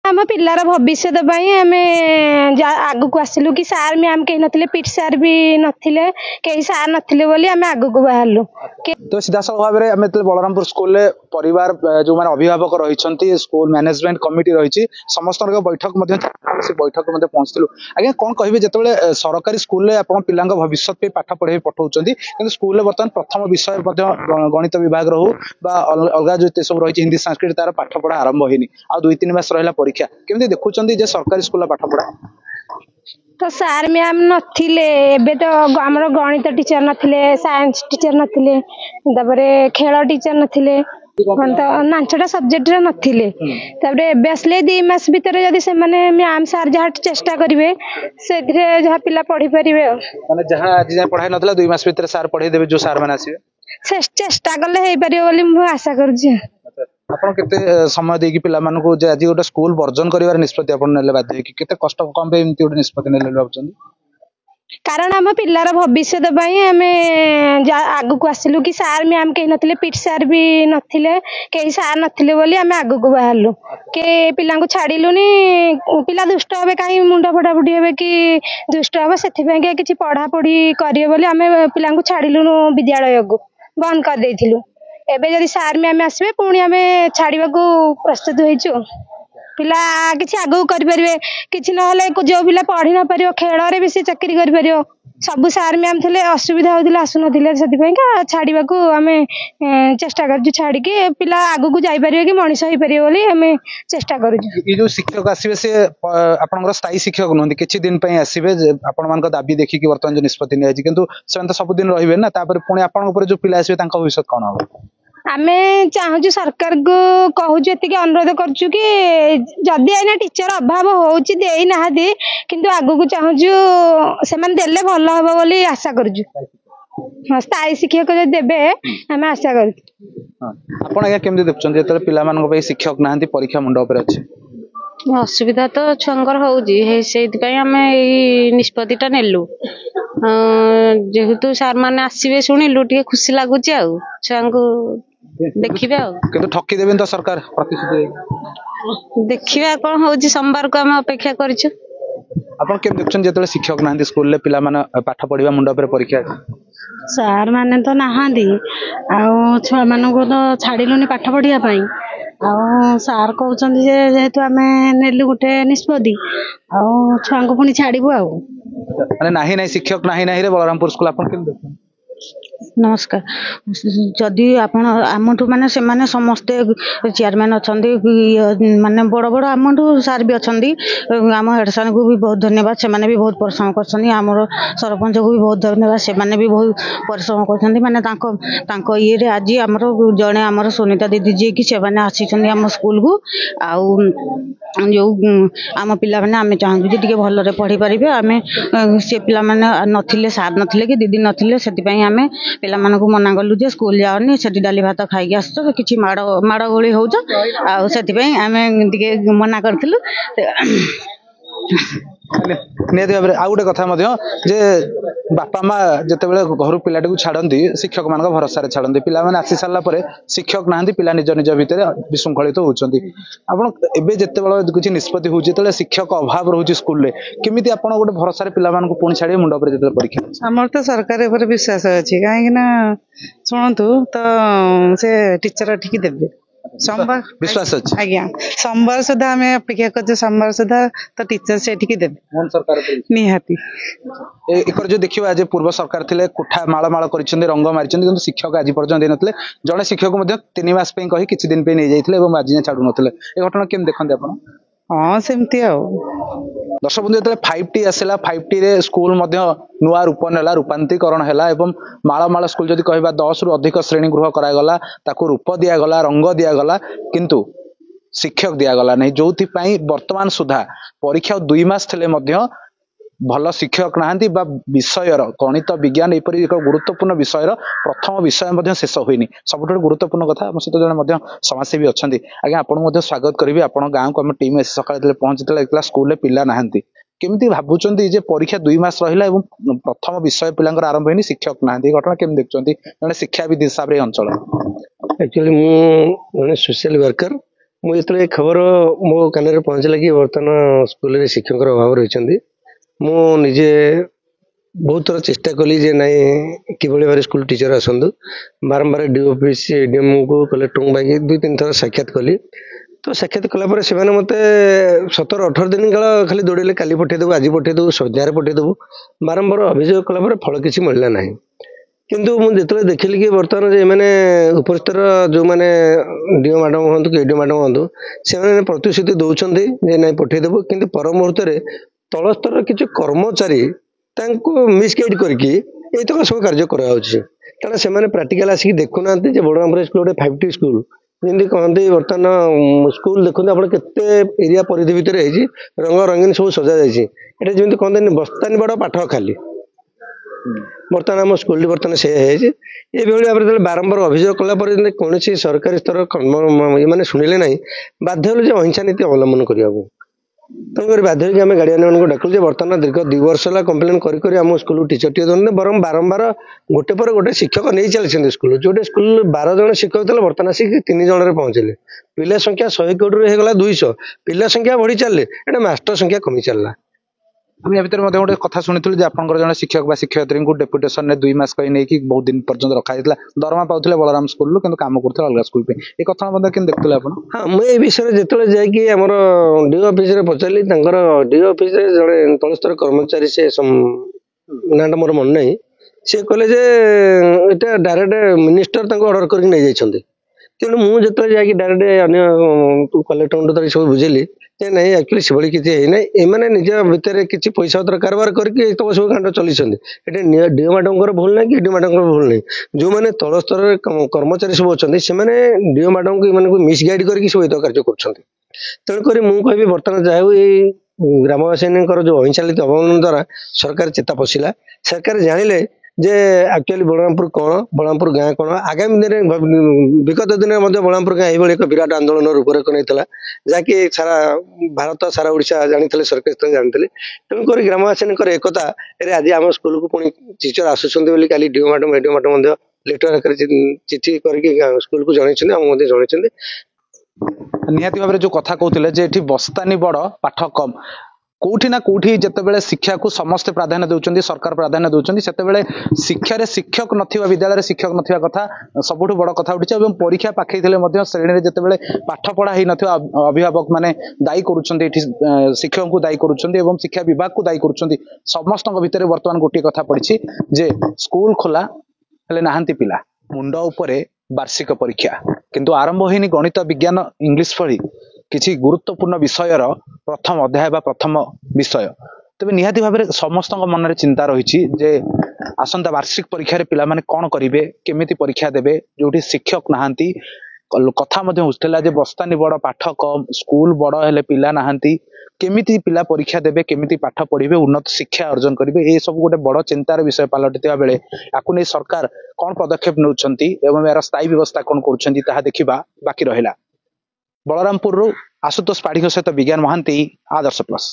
आम पिलार भविष्य आग को आसिलु कि सार मैम कहीं नथिले पीटी सार भी नथिले कहीं सार नथिले बोली आम आग को बाहरलु। तो सीधा साल भाव में आम बलरामपुर स्कूल परिवार जो मैंने अभिभावक रही स्कूल मैनेजमेंट कमिटी रही समस्त बैठक बैठक पहुंचलु। आज्ञा कौन कहे जो सरकारी स्कूल आप पिला भविष्य पे पाठ पढ़े पठाऊँ कि स्कूल बर्तमान प्रथम विषय गणित विभाग रो अलग जो सब रही हिंदी संस्कृत तार पाठ पढ़ा आरंभ होनी आ 2-3 मास रहा परीक्षा केमती देखुं सरकारी स्कूल पाठ पढ़ा तो सार मैम नथिले एबे तो आमर गणित टीचर नथिले साइंस टीचर नथिले तापरे खेल टीचर नथिले नाचटा सब्जेक्ट नथिले तापरे एबे आसले 2 मास भीतर जदी से माने मैम सार जहा चेष्टा करिवे सेथरे जहा पिला पढ़ी परिवे माने जहा आज पढ़ाई नथला 2 मास भीतर सार पढ़ाई देबे जो सार माने आसीबे चेष्टा कले हे परियो बोली मु आशा करछि। आपण केते समय देकी पिला मानको जे आज गोटे स्कूल वर्जन करिवार निष्पत्ति आपण नेले बाध्य कि केते कष्ट कम पे एमती गोटे निष्पत्ति नेले भाबछन कारण आम पिलार भविष्य आग को आसिलु कि सार मैम कहीं नथिले पीटी सार भी नथिले कहीं सार नथिले बोली आम आग को बाहरलु के पिला को छाड़िलुनी पिला दुष्ट हे कहीं मुंड फटाफुटी हे कि दुष्ट हे से किसी पढ़ा पढ़ी करिए बोली आम पिला को छाड़िलुनु विद्यालय को बंद कर देथिलु। एबे जदि सार मैम आसबे पुणी आम छाड़ा को प्रस्तुत होइछु पिला किसी आगू करें किसी ना जो पिला पढ़ी न पार खेल भी सी चाकरी कर सबू सार मैम थे असुविधा होता आसुन से छाड़ा को आम चेष्टा कर छाड़ी पिला आगू को जापर कि मनीष हो पारे बोली आम चेष्टा कर शिक्षक आसवे से आप स्थायी शिक्षक नुहति किसी दिन आसवे आपण दाबी देखिए बर्तमान जो निष्पत्ति नहीं किंतु से सबुदिन रही ना पुणी आप जो पिला आसवे भविष्य कौन हम आमे चाहूँ सरकार को कहूँ ये अनुरोध करूँ कि जदि आईना टीचर अभाव होची किंतु आगु को चाहूँ से देले भल हम बोली आशा करूँ स्थायी शिक्षक जो देवे आम आशा कर केमती देखुं जो पिला शिक्षक ना परीक्षा मुंड उपर अच्छे असुविधा तो छुआंकर होमें निष्पत्तिटा नेलु जेहेतु सार मैंने आसवे शुणिलु टे खुशी लगुच छुआ को देखिए ठकी देवे तो सरकार देखिए कौन हो सोमवार को आम अपेक्षा करूँ आपन केम देखछन जेतले शिक्षक नांदी स्कूल ले पिला माने पाठ पढिबा मुंडा पर परीक्षा सार माने तो नाहांदी आ छुआ माने को तो छाडिलुनी पाठ पढिया पई आ सार कहउछन जे जेहेतु आमे नेलु गुटे निष्पत्ति आ छुआ को पुनी छाडिबु आ माने नाही नाही शिक्षक नाही नाही रे बलरामपुर स्कूल आपन केम देखछन नमस्कार जदि आपण आमठू माने से माने समस्ते चेयरमैन अछंदी माने बड़ बड़ आमठू सार भी अछंदी आम हेड सर को भी बहुत धन्यवाद से माने भी बहुत परिश्रम करछनी आमर सरपंच को भी बहुत धन्यवाद से माने भी बहुत परिश्रम करछंदी माने तांको ये रे आज आमर जने आमर सुनीता दीदी जी की से माने आसीछंदी आम स्कूल को आउ जो आम पिला माने आमे चाहू जे टिके भल रे पढ़ी परिबे आमे से पिला माने नथिले सार नथिले कि दीदी नथिले सेति पई आमे पिला मानकु मना गलु जे स्कूल जाओनी सेठी डाली भात खाई आसछ किछि माड़ गोली होउछ आ सेति पई आमे टिके मना करथिलु नियति भाव आ गोटे कथा जे बापा माँ जिते घर पिलाटी को छाड़ती शिक्षक मान भरोसा छाड़ती पिला आसी सारा पर शिक्षक ना पिला निज निज भितर विशृंखलित होती आपड़ जिते किसी निष्पत्ति हो शिक्षक अभाव रोचे स्कूल केमी आप गोटे भरोसा पिला पुणी छाड़े मुंड पर जो परीक्षा आमर तो सरकार विश्वास अच्छी कहीं शुणु तो से टीचर ठीक देवे सोमवार विश्वास अच्छे आज्ञा सोमवार सुधा आम अपेक्षा कर सोमवार सुधा तो टीचर से देवे सरकार निहाती एकर जो देखिए आज पूर्व सरकार थे कोठा माल माल कर रंग मारी शिक्षक आज पर्यटन देते जड़े शिक्षक 3 मास कही किसी दिन नहीं जाते आज छाड़ू ना ये घटना केम देखते आप हाँ सेमती दर्शक बंधु जो 5T आसला 5T रे स्कूल नुआ रूप नेला रूपांतरीकरण है माल माल स्कूल जदि कह 10 रु अधिक श्रेणी गृह करागला ताकू रूप दिगला रंग दिगला किंतु शिक्षक दिगला नहीं जो वर्तमान सुधा परीक्षा 2 मास थे भल शिक्षक नहांती विषय गणित विज्ञान यपरी एक गुरुत्वपूर्ण विषय प्रथम विषय शेष होनी सब गुरुत्वपूर्ण कथा सहित जन समाजसेवी अच्छा आज्ञा आपको स्वागत करी आप गाँव को आम टीम सका पहुंची स्कूल पिला नहांती केमती भावुं जे परीक्षा 2 मास रहा प्रथम विषय पिला आरंभ होनी शिक्षक नहांती घटना केमी देखुं जन शिक्षाविद हिसाब से अंचल एक्चुअली मुझे सोशल वर्कर मुझे खबर मो कान में पहुंचला कि बर्तमान स्कूल में शिक्षक अभाव रही मुझे बहुत थर चेष्टा कली जे नाई कि भाव स्कूल टीचर आसतु बारंबार डी ऑफिस एडीएम को कलेक्टर को बाकी 2-3 थर साक्षात कली तो साक्षात कलापर से मत 17-18 दिन काल खाली दौड़े काली पठेदेबू आज पठेदेबू सन्धार पठेदेबू बारंबार अभियोग कलापर फल किसी मिलला ना किंतु मुझे देखिली कि बर्तमान जे मैंने उपस्थित जो मैंने डीओ मैडम हूँ कि एडीओ मैडम हूँ से प्रतिश्रुति दौरान जे ना पठेदेबू कि पर मुहूर्त तल स्तर किसी कर्मचारी मिसगाइड करके तक सब कार्य कारण से प्राक्टिकल आसिक देखुना बड़रामपुर स्कूल गोटे 5T स्कूल जमी कहते बर्तमान स्कूल देखते आप केते एरिया परिधि भितर रंग रंगीन सब सजा जाइए जमी कहते बस्तानी बड़ पाठ खाली बर्तमान आम स्कूल बर्तमान से ये भाव में बारंबार अभियोग कलापर कौन सरकारी स्तर मैंने शुणिले ना बाध्य अहिंसा नीति अवलम्बन करने तेणुकर बाध्य आम गार्डियन मानक डाकुचे बर्तमान दीर्घ 2 वर्ष है कम्प्लेन कर स्कूल टीचर टे दौर बरम बारंबार गोटे पर गोटे शिक्षक नहीं चलते स्कूल जो स्कूल 12 जन शिक्षक थे बर्तमान आसिक 3 जन पहुंचले पिला संख्या 100 कोटी होगा 200 पिला संख्या बढ़ी चलले एटा मास्टर संख्या कमी चलला या भितर गोटे कथा शुणी आपंकर जन शिक्षक शिक्षयित्री को डेपुटेशन ने 2 मास कही नहीं बहुत दिन पर्यंत रखा दरमा पाते बलराम स्कूल कि काम करते अलग स्कूल ये कथा देखते आप हाँ मुझे विषय जो जाकि आम डी ऑफिस पचारि डी ऑफिस जड़े तलस्तर कर्मचारी से ना मोर मन ना सी कहले डायरेक्ट मिनिस्टर ऑर्डर करके नहीं जाइए तेणु मुझे डायरेक्ट कलेक्टर सब बुझेली नहीं एक्चुअली से किसी है एमने निज भितर किसी पैसा पत्र कारबार करके तो सब कांड चली डीओ मैडम भूल ना कि एडीओ मैडम भूल ना जो मैंने तल स्तर कर्मचारी सब अच्छा से डीओ मैडम को मिसगाइड करके सब ये कार्य कर तेणुक मुझे बर्तमान चाहे ये ग्रामवासी जो अहिंसा नीति अवलम्बन द्वारा सरकार चेता पशिला सरकार जानिले जे एक्चुअली बलरामपुर कौन बलरामपुर गाँ कौन आगामी दिन विगत दिन में बलरामपुर गाँ ये एक विराट आंदोलन रूपरेख नहीं जहाँकि सारा भारत सारा ओडिशा जानी सरकार स्तर जानी तेणुक ग्रामवासी एकता आज आम स्कूल को पुणी टीचर आसुँच काली DO madam ADO madam letter आकार चिठी करके स्कूल को जनई आम जनई निहाती भाव जो कथा कहते बस्तानी बड़ पाठ कम कौटी ना कौटी जितेबाला शिक्षा को समस्ते प्राधान्य दौरान सरकार प्राधान्य दौरान से शिक्षार शिक्षक नथिबा विद्यालय शिक्षक नथिबा कथा सबुठ बड़ कथा उठी परीक्षा पाखई श्रेणी जितेबाला पाठ पढ़ा ही नथिबा अभिभावक माने दायी करुछन्ते शिक्षक को दायी करुछन्ते एवं शिक्षा विभाग को दायी करुछन्ते समस्त भितर वर्तमान गोटे कथा पड़ी जे स्कूल खोला हेले नाहांती पिला मुंड उपरे वार्षिक परीक्षा किंतु आरंभ होइनी गणित विज्ञान इंग्लिश भली किसी गुरुत्वपूर्ण विषयर प्रथम अध्याय बा प्रथम विषय तेज निहाती भाव में समस्त मन में चिंता रही जे आसंता वार्षिक परीक्षा पिला माने कौन करेंगे केमिति परीक्षा देवे जो शिक्षक नहांती कथा उठला जे बस्तानी बड़ पाठ कम स्कूल बड़ हेले पिला नहांती केमिति पिला परीक्षा देवे केमिति पाठ पढ़े उन्नत शिक्षा अर्जन करेंगे ये सब गोटे बड़ चिंतार विषय पलटिता बेले याकू नहीं सरकार कौन पदक्षेप नौकरी एवं यार स्थायी व्यवस्था कौन कर देखा बाकी रहा बलरामपुर आशुतोष पाढ़ी सहित विज्ञान महांती आदर्श प्लस।